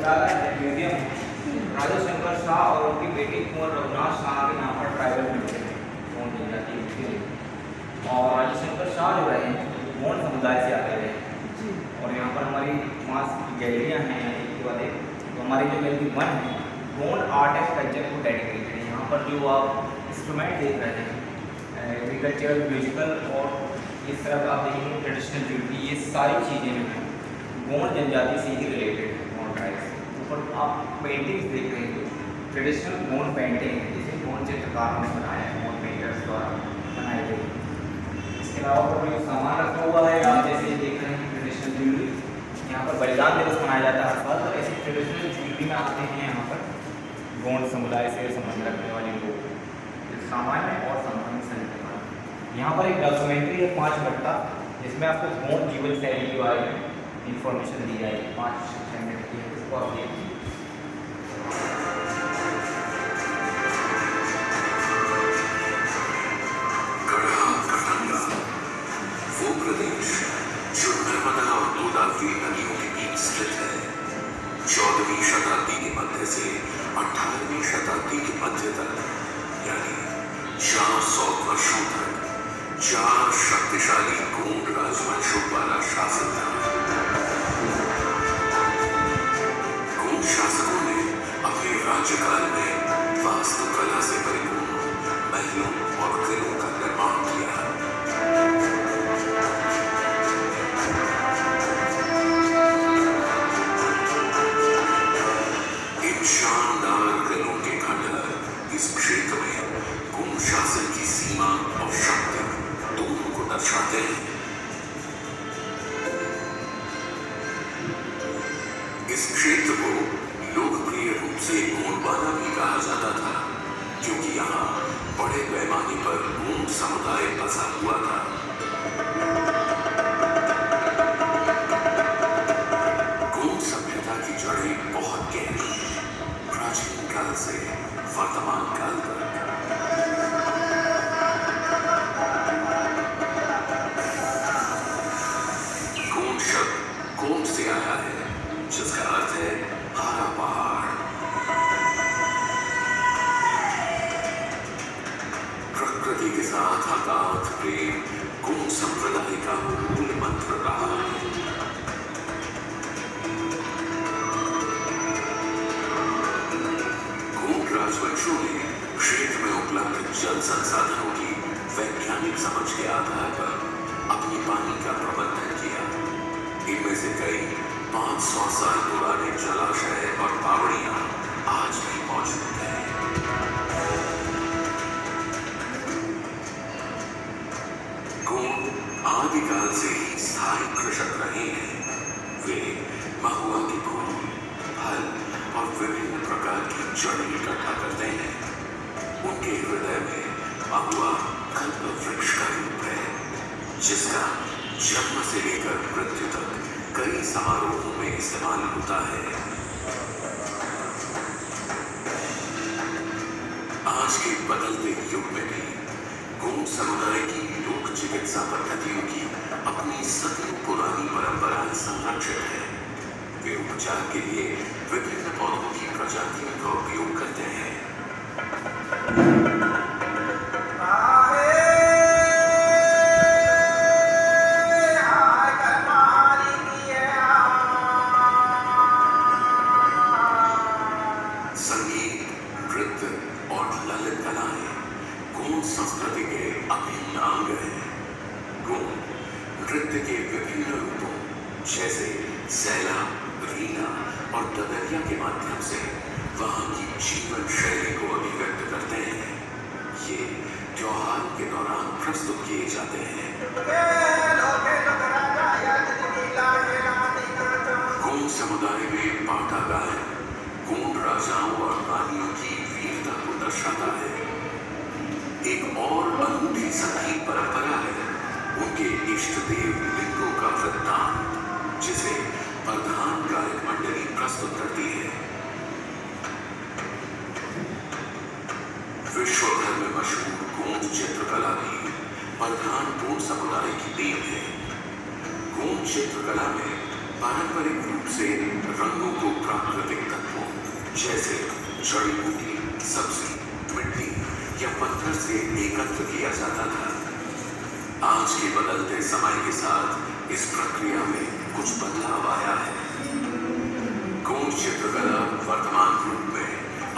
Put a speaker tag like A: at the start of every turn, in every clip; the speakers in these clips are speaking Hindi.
A: म्यूजियम राजा शंकर शाह और उनकी बेटी कुंवर रघुनाथ शाह के यहाँ पर ट्राइबल म्यूजियम गोंड जनजाति के लिए। और राजा शंकर शाह जो रहे गोंड समुदाय से आते रहे और यहाँ पर हमारी पांच गैलरियाँ हैं एक के बाद एक। तो हमारी जो गैलरी 1 है गोंड आर्ट एंड कल्चर को डेडिकेटेड है। यहाँ पर जो आप इंस्ट्रूमेंट देख रहे हैं एग्रीकल्चरल म्यूजिकल और इस तरह का आप देखेंगे ट्रेडिशनल ज्वेलरी, ये सारी चीज़ें जो हैं गोंड जनजाति से ही रिलेटेड है। गोंड ट्राइब से ऊपर आप पेंटिंग्स देख रहे हैं ट्रेडिशनल गोंड पेंटिंग है जिसे गोंड चित्रकारों ने बनाया है, गोंड पेंटर्स द्वारा बनाई गई। इसके अलावा पर जो सामान रखा हुआ है आप जैसे देख रहे हैं ट्रेडिशनल ज्वेलरी, यहाँ पर बलिदान दिवस मनाया जाता है हर साल। तो ऐसी ट्रेडिशनल ज्वेलरी में आते हैं यहाँ पर गोंड समुदाय से संबंध रखने वाले लोग सामान्य और सामान्य संरचना। यहाँ पर एक डॉक्यूमेंट्री है 5 मिनट का जिसमें आपको गोंड जीवन शैली के बारे में इंफॉर्मेशन दी जाएगी। 5-6 मिनट की है, इसको आप देखिए।
B: वो प्रदेश जो नर्मदा और गोदावरी नदियों के बीच स्थित है। 14वीं शताब्दी के मध्य से 18वीं शताब्दी के मध्य तक यानी 400 वर्षों तक 4 शक्तिशाली गोंड राजवंशों द्वारा शासन था। गोंड शासकों ने अपने राज्यकाल में वास्तुकला से परिपूर्ण महलों और किलों का निर्माण किया। इन शानदार किलों के खंडहर इस क्षेत्र में गोंड शासन की सीमा और शक्ति दोनों को दर्शाते हैं। इस क्षेत्र को लोकप्रिय रूप से गोंडवाना भी कहा जाता था क्योंकि यहाँ बड़े पैमाने पर गोंड समुदाय बसा हुआ था। गोंड सभ्यता की जड़ें बहुत गहरी हैं, प्राचीन काल से वर्तमान काल तक। गोंड शब्द गोंड से आया है जिसका अर्थ है हरा पहाड़। प्रकृति के साथ अगाध प्रेम गोंड संप्रदाय का मूल मंत्र रहा है। गोंड राजवंशों ने क्षेत्र में उपलब्ध जल संसाधनों की वैज्ञानिक समझ के आधार पर अपनी पानी का प्रबंधन किया। इनमें से कई 500 साल पुराने जलाशय और बावड़ियां आज भी मौजूद हैं। गोंड आदिकाल से ही स्थायी कृषक रहे हैं। वे महुआ के फूल, फल और विभिन्न प्रकार की जड़ें इकट्ठा करते हैं। उनके हृदय में महुआ कल्प वृक्ष का रूप है जिसका जन्म से लेकर मृत्यु तक कई समारोहों में इस्तेमाल होता है। आज के बदलते युग में भी गोंड समुदाय की लोक चिकित्सा पद्धतियों की अपनी सदियों पुरानी परंपराएं संरक्षित है। वे उपचार के लिए विभिन्न पौधों की प्रजातियों का उपयोग करते हैं। संस्कृति के अभिन्न अंग हैं। गोंड नृत्य के विभिन्न रूपों जैसे सैला, रीना और ददरिया के माध्यम से वहां की जीवन शैली को अभिव्यक्त करते हैं। ये त्योहार के दौरान प्रस्तुत किए जाते हैं। गोंड समुदाय में पाटा गायन गोंड राजाओं और रानियों की वीरता को दर्शाता है। एक और अनूठी संगीत परंपरा है उनके इष्ट देव लिंगों का वृत्तांत जिसे प्रधान गायक मंडली प्रस्तुत करती है। विश्व भर में मशहूर गोंड चित्रकला भी प्रधान गोंड समुदाय की देन है। गोंड चित्रकला में पारंपरिक रूप से रंगों को प्राकृतिक जैसे जड़ी बूटी, सब्जी, मिट्टी या पत्थर से एकत्र किया जाता था। आज के बदलते समय के साथ इस प्रक्रिया में कुछ बदलाव आया है। गूढ़ चित्रकला वर्तमान रूप में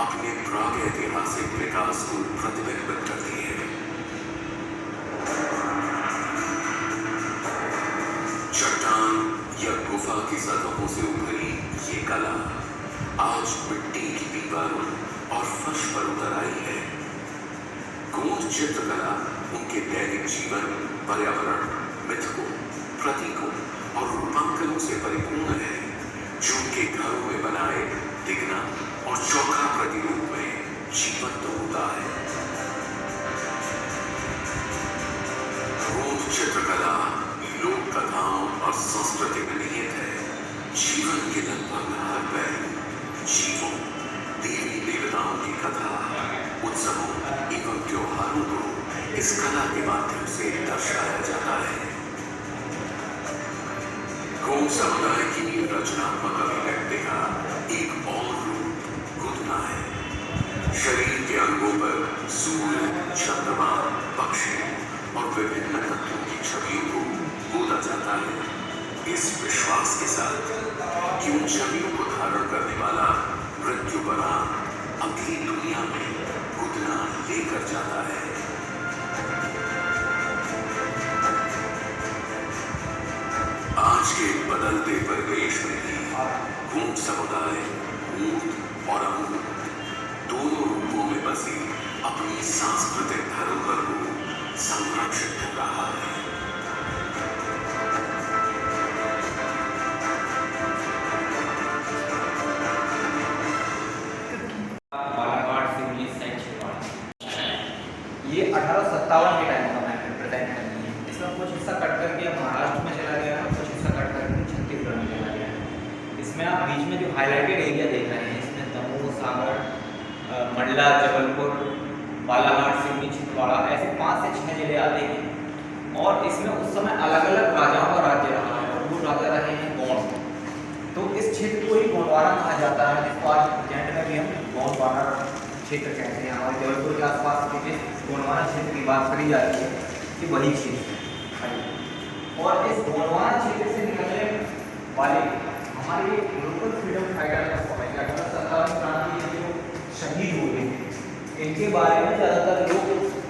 B: अपने प्रागैतिहासिक विकास को प्रतिबिंबित करती है। चट्टान या गुफा की सतहों से उभरी ये कला आज मिट्टी की दीवारों और फर्श पर उतर आई है। गूढ़ चित्रकला उनके दैनिक जीवन, पर्यावरण, मिथकों, प्रतीकों और रूपांकनों से परिपूर्ण है, जो उनके घरों में बनाए दिखना और चौखा प्रतिरूप में जीवंत होता है। गूढ़ चित्रकला लोक कथाओं और संस्कृति में निहित है। जीवन के लगभग हर पहलू, जीवों, देवी देवताओं की कथा, उत्सवों एवं त्योहारों को इस कला के माध्यम से दर्शाया जाता है। गूढ़ समुदाय की रचनात्मक अभिव्यक्ति का एक और रूप गुदना है। शरीर के अंगों पर सूर्य, चंद्रमा, पक्षी और विभिन्न तत्वों की छवियों को गोदा जाता है, इस विश्वास के साथ कि उन छवियों को धारण करने वाला मृत्यु बरान अगली दुनिया में गुदना लेकर जाता है। आज के बदलते परिवेश में भी गूढ़ समुदाय मूर्त और अमूर्त दोनों रूपों में बसी अपनी सांस्कृतिक धरोहर को संरक्षित कर रहा है।
A: ये 1857 के टाइम का मैप रिप्रेजेंट करनी है। इसमें कुछ हिस्सा कट करके महाराष्ट्र में चला गया है, कुछ हिस्सा कट करके छत्तीसगढ़ में चला गया है। इसमें आप बीच में जो हाईलाइटेड एरिया देख रहे हैं, इसमें दमोह, सागर, मंडला, जबलपुर, बालाघाट, सिवनी, छिंदवाड़ा ऐसे 5 से 6 जिले आते हैं। और इसमें उस समय अलग अलग राजाओं का राज्य रहा है और वो राजा रहे हैं गौड़। तो इस क्षेत्र को ही गोंडवाना कहा जाता है, जिसको आज प्रेजेंट में भी हम गोंडवाना क्षेत्र कहते हैं। हमारे जबलपुर के आसपास के जिस गोंडवाना क्षेत्र की बात करी जाती है कि वही क्षेत्र है। और इस गोंडवाना क्षेत्र से निकलने वाले हमारे लोकल फ्रीडम फाइटर का समय 1857 क्रांति में जो शहीद हुए हैं, इनके बारे में ज़्यादातर लोग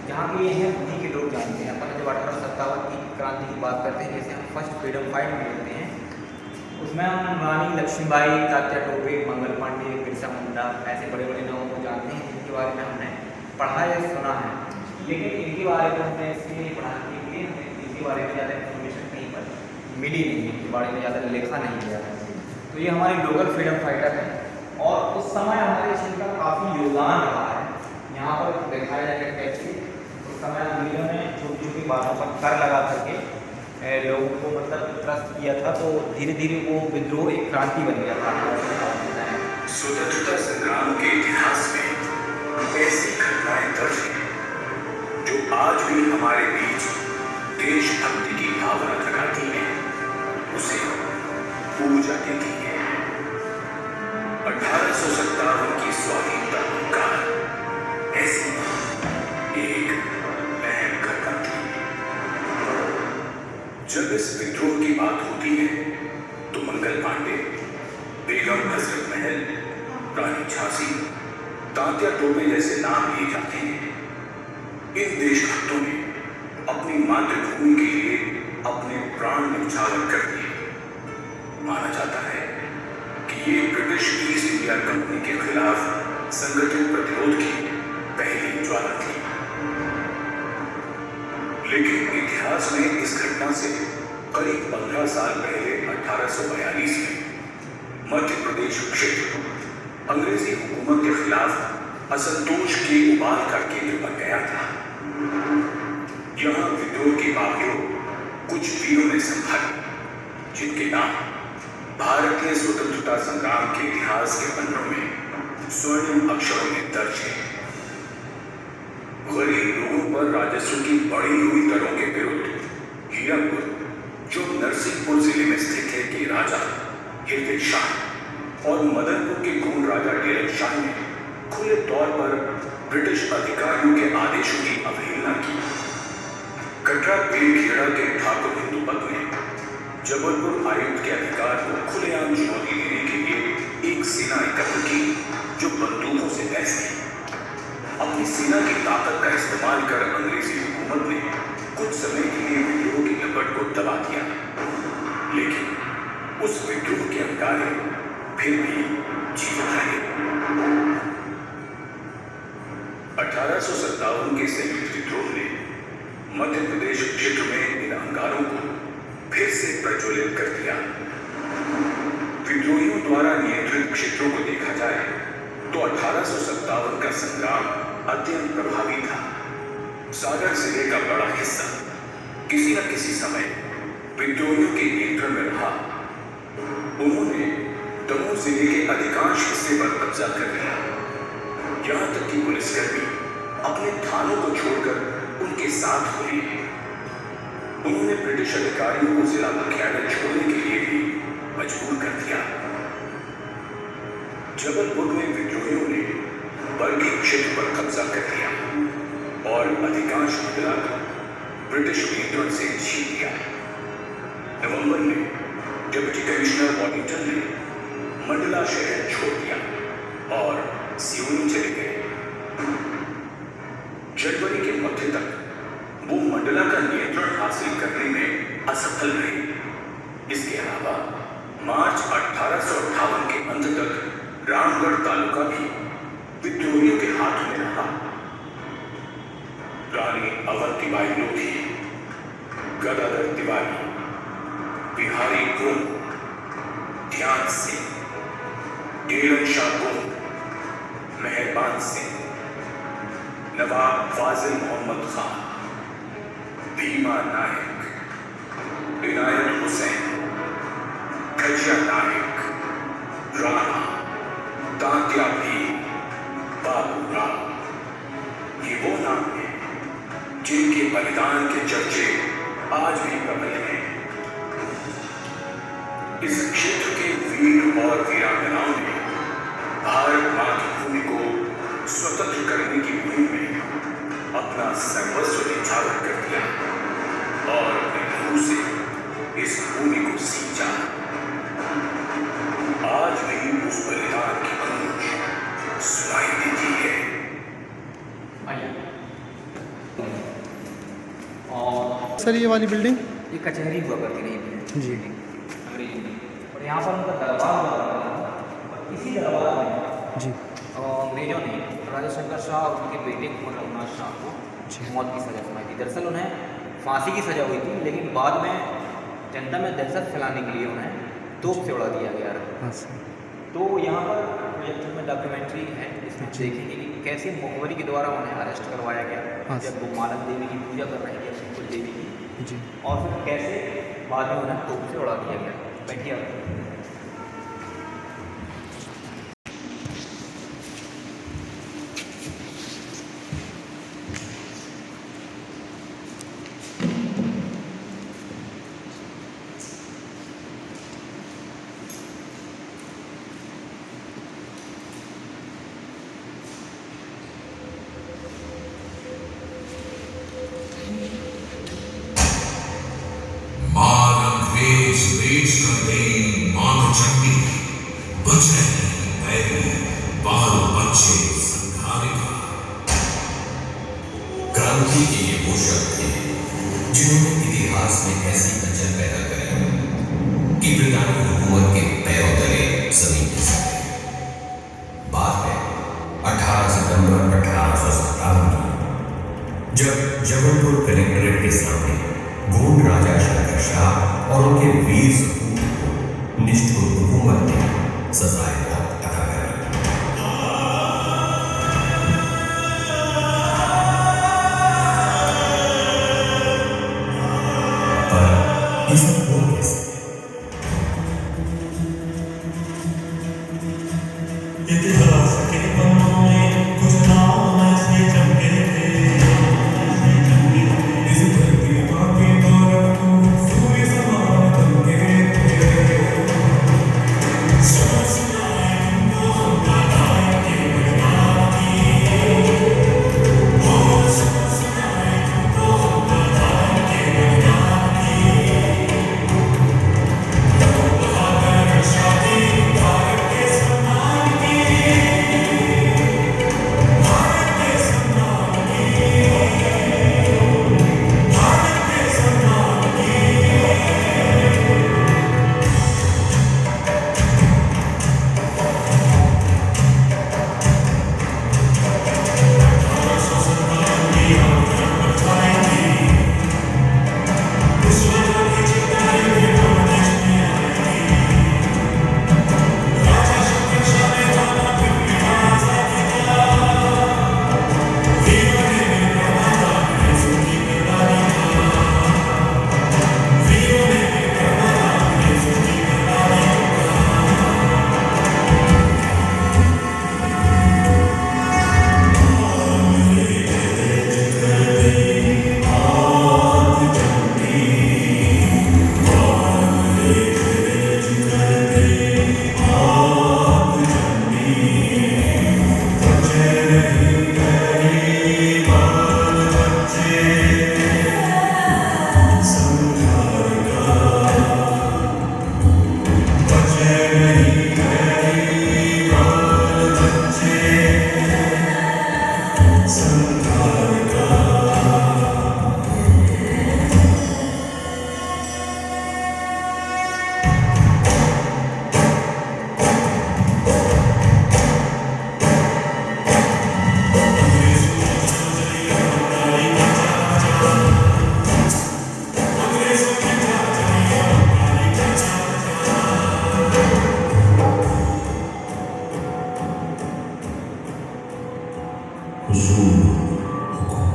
A: जहाँ के हैं वहीं के लोग जानते हैं। अपन जब 1857 की क्रांति की बात करते हैं, जैसे हम फर्स्ट फ्रीडम फाइट में लेते हैं, उसमें हम रानी लक्ष्मीबाई, तात्या टोपे, मंगल पांडे, बिरसा मुंडा ऐसे बड़े बड़े नामों को जानते हैं, जिनके बारे में हमने पढ़ा या सुना है। लेकिन इनके बारे में हमने इसलिए पढ़ा कि इनके बारे में ज़्यादा इन्फॉर्मेशन कहीं पर मिली नहीं, इनके बारे में ज़्यादा लिखा नहीं गया है। तो ये हमारे लोकल फ्रीडम फाइटर हैं और उस समय हमारे क्षेत्र का काफ़ी योगदान रहा है। यहाँ पर दिखाया जाएगा कैसे उस समय अंग्रेजों ने छोटी छोटी बातों पर कर लगा करके लोगों को मतलब त्रस्त किया था, तो धीरे धीरे वो विद्रोह एक क्रांति बन गया था।
B: स्वतंत्रता संग्राम के इतिहास में ऐसी घटनाएं दर्ज हैं जो आज भी हमारे बीच देशभक्ति की भावना जगाती हैं, उसे ऊर्जा देती है। 1857 की स्वाधीनता काल ऐसी एक अहम घटना थी। जब इस विद्रोह की बात होती है तो मंगल पांडे, बेगम हजरत महल, रानी झांसी, तात्या टोपे जैसे नाम लिए जाते हैं। इन देशभक्तों ने अपनी मातृभूमि के लिए अपने प्राण न्यौछावर कर दिए। माना जाता है कि ये ब्रिटिश ईस्ट इंडिया कंपनी के खिलाफ संगठित प्रतिरोध की पहली ज्वाला थी। लेकिन इतिहास में इस घटना से करीब 15 साल पहले 1842 में मध्य प्रदेश क्षेत्र अंग्रेजी हुकूमत के खिलाफ असंतोष के उबाल का केंद्र बन गया था। यहाँ विद्रोह की बागडोर कुछ वीरों ने संभाली, जिनके नाम भारतीय स्वतंत्रता संग्राम के इतिहास के पन्नों में स्वर्णिम अक्षरों में दर्ज है। गरीब लोगों पर राजस्व की बढ़ी हुई दरों के विरुद्ध हीरापुर, जो नरसिंहपुर जिले में स्थित है, के राजा हिरवे शाह
C: और मदनपुर के गोंड राजा डेरक शाह ने खुले तौर पर ब्रिटिश अधिकारियों के आदेशों की अवहेलना की। कटरा बेलखेड़ा के ठाकुर हिंदुपत ने जबलपुर आयुक्त के अधिकार को खुलेआम चुनौती देने के लिए एक सेना एकत्र की जो बंदूकों से लैस थी। अपनी सेना की ताकत का इस्तेमाल कर अंग्रेजी हुकूमत ने कुछ समय के लिए विद्रोह की लपट को दबा दिया, लेकिन उस विद्रोह के अंगारे फिर भी जीवित रहे। 1857 के संयुक्त विद्रोह ने मध्य प्रदेश क्षेत्र में इन अंगारों को फिर से प्रज्वलित कर दिया। विद्रोहियों द्वारा नियंत्रित क्षेत्रों को देखा जाए तो 1857 का संग्राम अत्यंत प्रभावी था। सागर जिले का बड़ा हिस्सा किसी न किसी समय विद्रोहियों के नियंत्रण में रहा। उन्होंने दमोह जिले के अधिकांश हिस्से पर कब्जा कर लिया। यहां तक कि पुलिसकर्मी अपने थानों को छोड़कर उनके साथ हो लिए। उन्होंने ब्रिटिश अधिकारियों को जिला मुख्यालय छोड़ने के लिए भी मजबूर कर दिया। जबलपुर में विद्रोहियों ने बर्गी क्षेत्र पर कब्जा कर लिया और अधिकांश मंडला को ब्रिटिश नियंत्रण से छीन लिया। नवंबर में डिप्टी कमिश्नर वॉलिंगटन ने मंडला शहर छोड़ दिया और सियोनी चले गए। जनवरी के मध्य तक वो मंडला का नियंत्रण हासिल करने में असफल रहे। इसके अलावा मार्च 1858 के अंत तक रामगढ़ तालुका भी विद्रोहियों के हाथों में रहा। रानी अवंतीबाई लोधी, गदाधर तिवारी, बिहारी गुण, ध्यान सिंह, डेलन शाह गुण, मेहरबान सिंह, नवाब फाजिल मोहम्मद खान, भीमा नायक, इनायत हुसैन, खजिया नायक, राणा, तात्या भीम, बाबू राव, ये वो नाम हैं जिनके बलिदान के चर्चे आज भी प्रबल हैं। इस क्षेत्र के वीर और वीरांगनाओं ने भारत मातृभूमि को स्वतंत्र करने की मुहिम में अपना सर्वस्व न्यौछावर कर दिया और अपने लहू से इस भूमि को सींचा। आज भी उस बलिदान की गूंज सुनाई देती है।
A: और
D: सर ये वाली बिल्डिंग
A: ये कचहरी हुआ करती नहीं
D: जी
A: अंग्रेजी में, और यहाँ पर उनका दरबार हुआ करता था। और इसी दरबार में
D: जी
A: अंग्रेजों ने राजा शंकर शाह और उनके बेटे कुंवर रघुनाथ शाह को मौत की सज़ा सुनाई थी। दरअसल उन्हें फांसी की सज़ा हुई थी, लेकिन बाद में जनता में दहशत फैलाने के लिए उन्हें तोप से उड़ा दिया गया।
D: हाँ सर।
A: तो यहाँ पर प्रोजेक्टर में डॉक्यूमेंट्री है, इसमें देखेंगे कि कैसे मुखबरी के द्वारा उन्हें अरेस्ट करवाया गया
D: हाँ
A: जब वो मालक देवी की पूजा कर रहे थे, कुल देवी की,
D: जी
A: और फिर कैसे बाद में उन्हें तोप से उड़ा दिया गया। बैठिए आप।
B: वेश कर गई मात चंडी, बचे बैरी बाल बच्चे संघारिका। क्रांति के ये वो शब्द थे जिन्होंने इतिहास में ऐसी हलचल पैदा करी कि ब्रिटानी हुकूमत के पैरों तले जमीन खिसक गई। बात है 18 सितंबर 1857 की, जब जबलपुर कलेक्ट्रेट के सामने गोंड राजा शंकर शाह और उनके वीर सपूत को निष्ठुर हुकूमत ने सजाए मौत अदा कर दी। पर ये सब हुआ कैसे?
E: इतिहास के पन्नों में कुछ नाम ऐसे चमके थे, इस धरती माँ के गौरव को सूर्य समान दमके थे। समझना हुजूर हुकुम।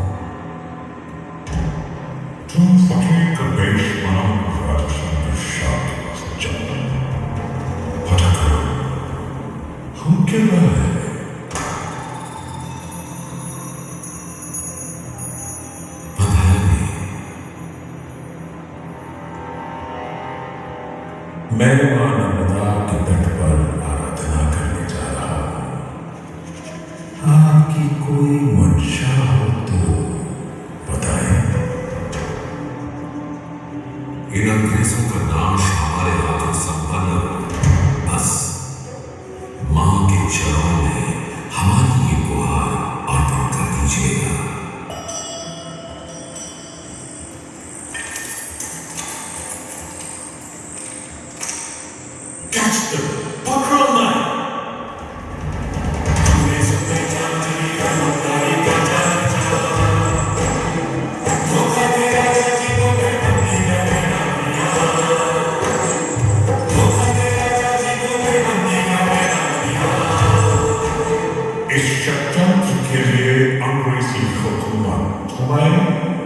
E: तुम फकीर का वेश बनाओ राजा शंकर शाह के पास जाओ, पता करो हम क्या है। मैं मां नर्मदा के तट पर आराधना करने जा रहा हूं। आपकी कोई मंशा हो तो बताएं।
B: इन अंग्रेजों का नाश हमारे हाथों संपन्न हो। बस मां के चरणों में हमारी ये गुहार अर्पण कर दीजिएगा।
E: Catch them! पकड़ो मैं! अंग्रेजों पे जान चली गद्दारी का चर्चा। धोखा दे राजा जी को बेबंदी का बेड़ा दिया। धोखा दे राजा जी को बेबंदी का बेड़ा दिया। इस षड्यंत्र के लिए अंग्रेजी हुकूमत तुम्हें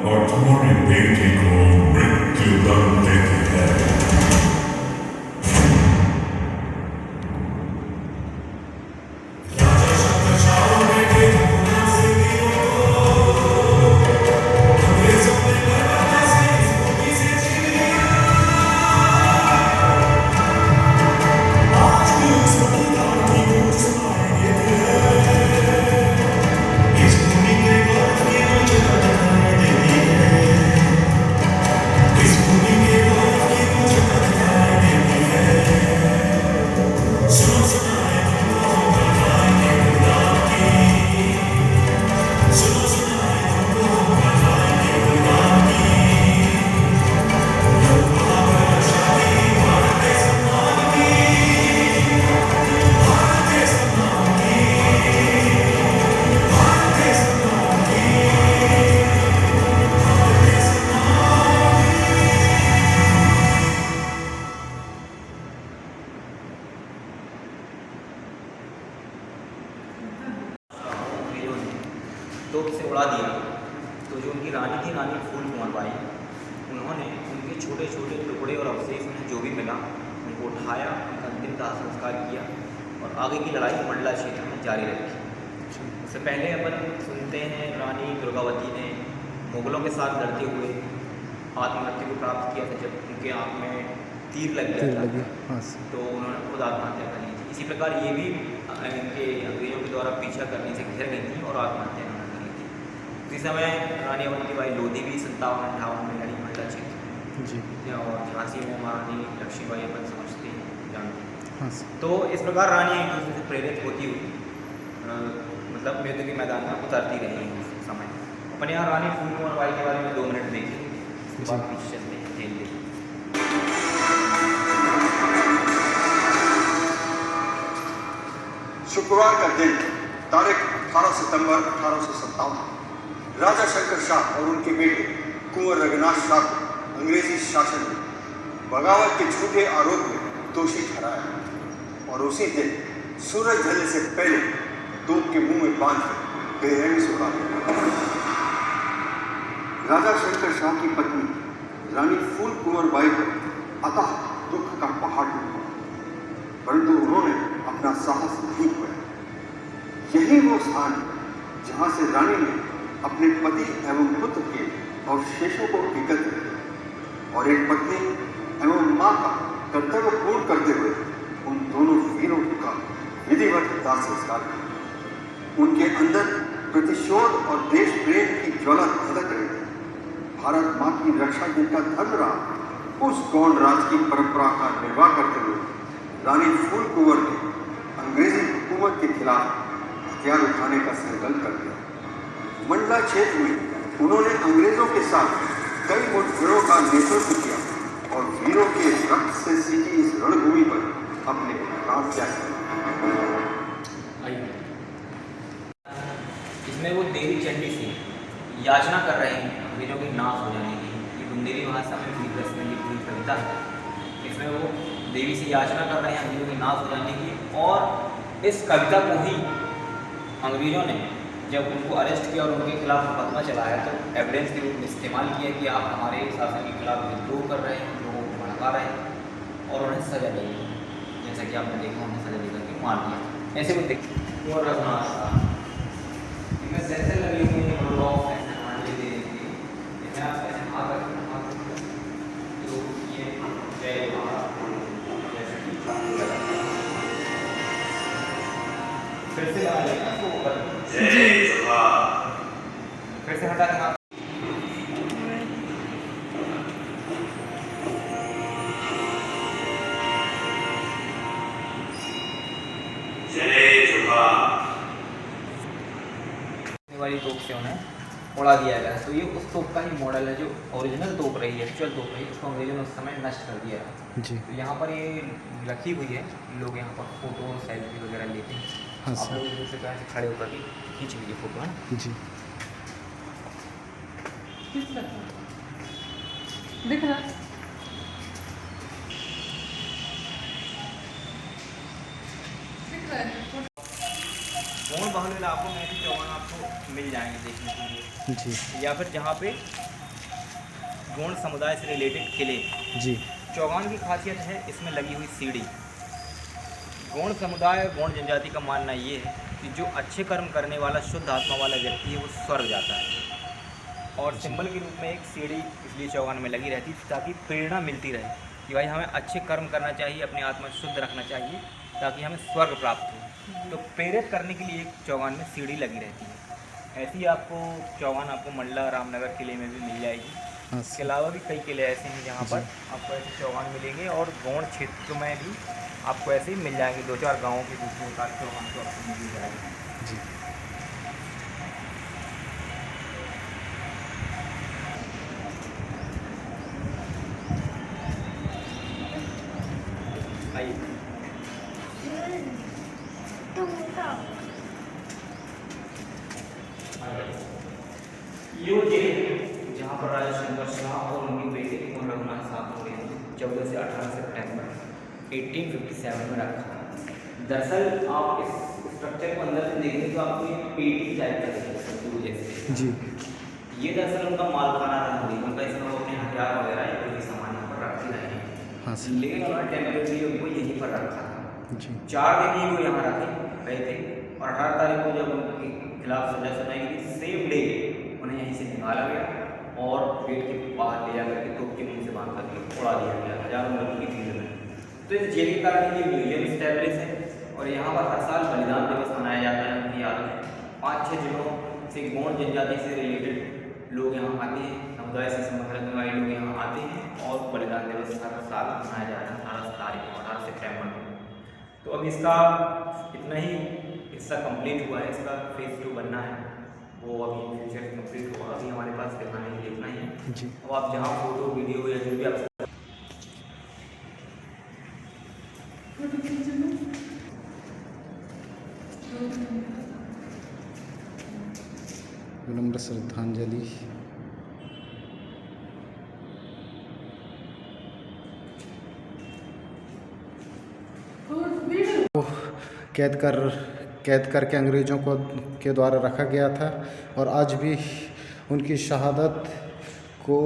E: और तुम्हारे बेटे को मृत्युदंड देती है।
A: तोप से उड़ा दिया। तो जो उनकी रानी थी, रानी फूल कुंवर बाई, उन्होंने उनके छोटे छोटे टुकड़े और अवशेष में जो भी मिला उनको उठाया, उनका अंतिम दाह संस्कार किया और आगे की लड़ाई मंडला क्षेत्र में जारी रखी। उससे पहले अपन सुनते हैं रानी दुर्गावती ने मुगलों के साथ लड़ते हुए आत्महत्या को प्राप्त किया था जब उनके आँख में तीर लग गया था, तो उन्होंने खुद आत्महत्या कर ली थी। इसी प्रकार ये भी इनके अंग्रेजों के द्वारा पीछा करने से घिर गई थी और आत्महत्या उन्होंने कर ली थी। उसी समय रानी अवंतीबाई लोधी भी 57-58 में लड़ी मंडला क्षेत्र जी, और झांसी में महारानी लक्ष्मीबाई अपन समझते हैं, जानते हैं। हाँ, तो इस प्रकार रानी एक दूसरे से प्रेरित होती हुई मतलब युद्ध के मैदान में उतरती रही उस समय। अपने यहाँ रानी फूल कुंवर बाई के बारे में 2 मिनट देखें, उसके बाद पीछे चलते हैं जेल देखिए।
D: शुक्रवार का दिन तारीख 18 सितंबर 1857 राजा शंकर शाह और उनके बेटे कुंवर रघुनाथ शाह को अंग्रेजी शासन ने बगावत के झूठे आरोप में दोषी ठहराया और उसी दिन सूरज ढलने से पहले तोप के मुंह में बांधकर बेरहमी से उड़ा दिया। राजा शंकर शाह की पत्नी रानी फूल कुंवर बाई पर अतः दुख का पहाड़ टूटा, परंतु उन्होंने अपना साहस नहीं खोया। यही वो स्थान है जहां से रानी ने अपने पति एवं पुत्र के अवशेषों को एकत्र किया और एक पत्नी एवं मां का कर्तव्य पूर्ण करते हुए उन दोनों वीरों का विधिवत दाह संस्कार किया। उनके अंदर प्रतिशोध और देश प्रेम की ज्वाला धधक रही थी। भारत मां की रक्षा जिनका धर्म रहा, उस गौड़ राज की परंपरा का निर्वाह करते हुए रानी फूल कुंवर ने अंग्रेजी हुकूमत के खिलाफ हथियार उठाने का संकल्प कर लिया। मंडला क्षेत्र में उन्होंने अंग्रेजों के साथ कई मुठभेड़ों का नेतृत्व किया और वीरों के रक्त से सींची इस रणभूमि पर अपने प्राण त्याग किए।
A: इसमें वो देवी चंडी से याचना कर रहे हैं अंग्रेजों के नाश हो जाने की। ये बुंदेली भाषा में पूरी कविता है। इसमें वो देवी से याचना कर रहे हैं अंग्रेजों के नाश हो जाने की, और इस कविता को ही अंग्रेजों ने जब उनको अरेस्ट किया और उनके खिलाफ मुकदमा चलाया तो एविडेंस के रूप में इस्तेमाल किया कि आप हमारे शासन के खिलाफ विद्रोह कर रहे हैं, लोगों को भड़का रहे हैं और उन्हें सजा दी। जैसा कि आपने देखा उन्हें सजा देकर के मार दिया। ऐसे वो देखिए और रघुनाथ इनमें सेंसर लगी हुई है और लॉक सेंसर मान लीजिए देने के लिए जैसे आप ऐसे हाथ रखें तो ये जय जैसे फिर से लगा लेना तो
B: जय जोहार।
A: फिर से हटा देना।
B: जय जोहार।
A: वाली तोप से उन्हें उड़ा दिया गया। तो ये उस तोप का ही मॉडल है जो ओरिजिनल तोप रही है, एक्चुअल तोप रही है, उसको अंग्रेजों ने उस समय नष्ट कर दिया है।
F: जी।
A: तो यहाँ पर ये रखी हुई है, लोग यहाँ पर फोटो सेल्फी वगैरह लेते हैं।
F: हाँ
A: आप
F: सर।
A: लोग दूसरे तरह से खड़े होकर के खींच लीजिए फोटो, है ना।
F: जी।
G: दिख रहा है?
A: गोंड बाहुल्य इलाकों में ऐसे चौहान आपको मिल जाएंगे देखने के लिए,
F: जी।
A: या फिर जहाँ पे गोंड समुदाय से रिलेटेड किले।
F: जी।
A: चौगान की खासियत है इसमें लगी हुई सीढ़ी। गोंड समुदाय गोंड जनजाति का मानना ये है कि जो अच्छे कर्म करने वाला शुद्ध आत्मा वाला व्यक्ति है वो स्वर्ग जाता है, और सिंबल के रूप में एक सीढ़ी इसलिए चौगान में लगी रहती है ताकि प्रेरणा मिलती रहे कि भाई हमें अच्छे कर्म करना चाहिए, अपनी आत्मा शुद्ध रखना चाहिए ताकि हमें स्वर्ग प्राप्त हो। तो प्रेरित करने के लिए एक चौगान में सीढ़ी लगी रहती है। ऐसी आपको चौगान आपको मंडला रामनगर किले में भी मिल जाएगी।
F: हाँ
A: इसके
F: सर।
A: अलावा भी कई किले ऐसे हैं जहाँ पर आपको ऐसे चौगान मिलेंगे, और गोंड क्षेत्र में भी आपको ऐसे ही मिल जाएंगे। 2-4 गाँवों के दूसरे प्रकार के चौगान तो आपको मिल जाएंगे।
F: जी।
A: आइए ये वो जेल है जहाँ पर राजा शंकर शाह और उनके बेटे और रघुनाथ साहब को 14 से 18 सितंबर 1857 में रखा। दरअसल आप इस स्ट्रक्चर को अंदर से देखें तो आपको ये पेटी टाइप का दिखेगा जैसे।
F: जी।
A: ये दरअसल उनका माल खाना रहा होगी, उनका इसमें वो अपने हथियार वगैरह या कोई भी सामान यहाँ पर रखते रहे हैं।
F: हाँ सर।
A: लेकिन उन्होंने टेम्परेरी उनको यहीं पर रखा था।
F: जी।
A: 4 दिन ही वो यहाँ रहे थे, और 18 तारीख को जब उनके खिलाफ सजा सुनाई गई, सेम डे उन्हें यहीं से निकाला गया और गेट के बाहर ले जाकर के तोप के मुँह से बांध करके उड़ा दिया गया हजारों लोगों की भीड़ में। तो इस जेल के कारण ये म्यूजियम स्टैब्लिश है, और यहाँ पर हर साल बलिदान दिवस मनाया जाता है उनकी याद में। 5-6 जिलों से गोंड जनजाति से रिलेटेड लोग यहाँ आते हैं, समुदाय से संबंध रखने वाले लोग यहाँ आते हैं, और बलिदान दिवस हर साल मनाया जाता है 18 तारीख को, 18 सितंबर को। तो अब इसका इतना ही हिस्सा कंप्लीट हुआ है, इसका फेज 2 बनना है, वो अभी फ्यूचर कंप्लीट होगा। अभी हमारे पास दिखाने के लिए इतना ही है।
F: जी।
A: अब आप जहाँ फोटो वीडियो या जो भी आप
F: विनम्र श्रद्धांजलि। कैद करके अंग्रेज़ों को के द्वारा रखा गया था, और आज भी उनकी शहादत को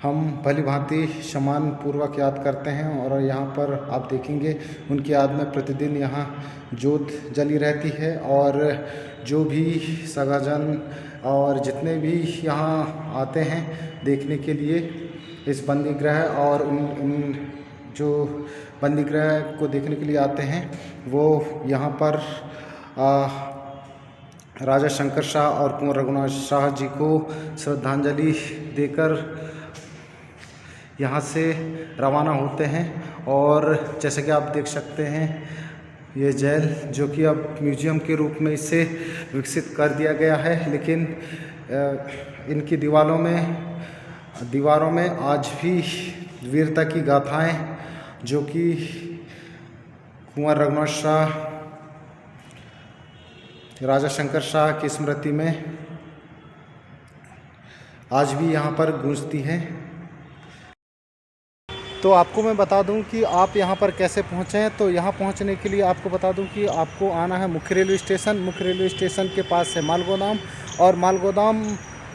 F: हम भली भांति सम्मान पूर्वक याद करते हैं। और यहाँ पर आप देखेंगे उनकी याद में प्रतिदिन यहाँ जोत जली रहती है, और जो भी सगाजन और जितने भी यहाँ आते हैं देखने के लिए इस बंदी गृह, और उन जो बंदी गृह को देखने के लिए आते हैं वो यहाँ पर राजा शंकर शाह और कुंवर रघुनाथ शाह जी को श्रद्धांजलि देकर यहाँ से रवाना होते हैं। और जैसे कि आप देख सकते हैं ये जेल जो कि अब म्यूजियम के रूप में इसे विकसित कर दिया गया है, लेकिन इनकी दीवारों में आज भी वीरता की गाथाएं जो कि कुंवर रघुनाथ शाह, राजा शंकर शाह की स्मृति में आज भी यहाँ पर गूंजती हैं। तो आपको मैं बता दूं कि आप यहां पर कैसे पहुंचे हैं। तो यहां पहुंचने के लिए आपको बता दूं कि आपको आना है मुख्य रेलवे स्टेशन। मुख्य रेलवे स्टेशन के पास है मालगोदाम, और मालगोदाम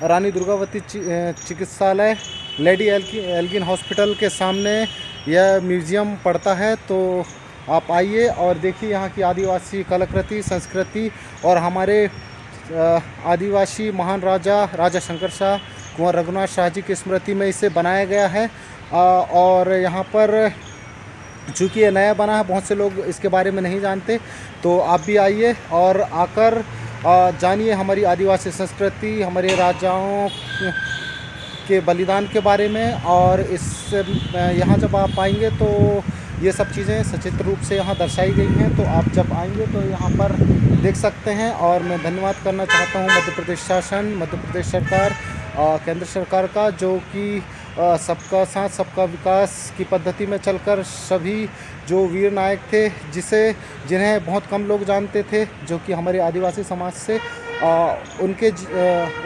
F: रानी दुर्गावती चिकित्सालय लेडी एल्गिन हॉस्पिटल के सामने यह म्यूज़ियम पड़ता है। तो आप आइए और देखिए यहाँ की आदिवासी कलाकृति, संस्कृति, और हमारे आदिवासी महान राजा शंकर शाह, कुंवर रघुनाथ शाह जी की स्मृति में इसे बनाया गया है। और यहाँ पर चूँकि ये नया बना है, बहुत से लोग इसके बारे में नहीं जानते, तो आप भी आइए और आकर जानिए हमारी आदिवासी संस्कृति, हमारे राजाओं के बलिदान के बारे में। और इस यहाँ जब आप आएंगे तो ये सब चीज़ें सचित्र रूप से यहाँ दर्शाई गई हैं। तो आप जब आएंगे तो यहाँ पर देख सकते हैं। और मैं धन्यवाद करना चाहता हूँ मध्य प्रदेश शासन, मध्य प्रदेश सरकार, केंद्र सरकार का, जो कि सबका साथ सबका विकास की पद्धति में चलकर सभी जो वीर नायक थे, जिन्हें बहुत कम लोग जानते थे, जो कि हमारे आदिवासी समाज से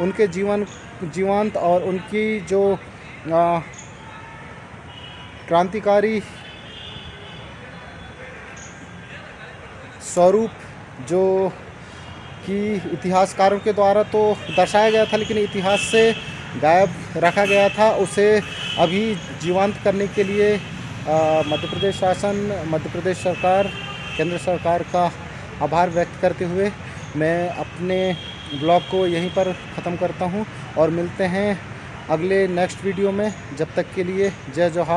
F: उनके जीवंत और उनकी जो क्रांतिकारी स्वरूप जो कि इतिहासकारों के द्वारा तो दर्शाया गया था, लेकिन इतिहास से गायब रखा गया था, उसे अभी जीवंत करने के लिए मध्य प्रदेश शासन, मध्य प्रदेश सरकार, केंद्र सरकार का आभार व्यक्त करते हुए मैं अपने ब्लॉग को यहीं पर ख़त्म करता हूं और मिलते हैं अगले नेक्स्ट वीडियो में। जब तक के लिए जय जोहार।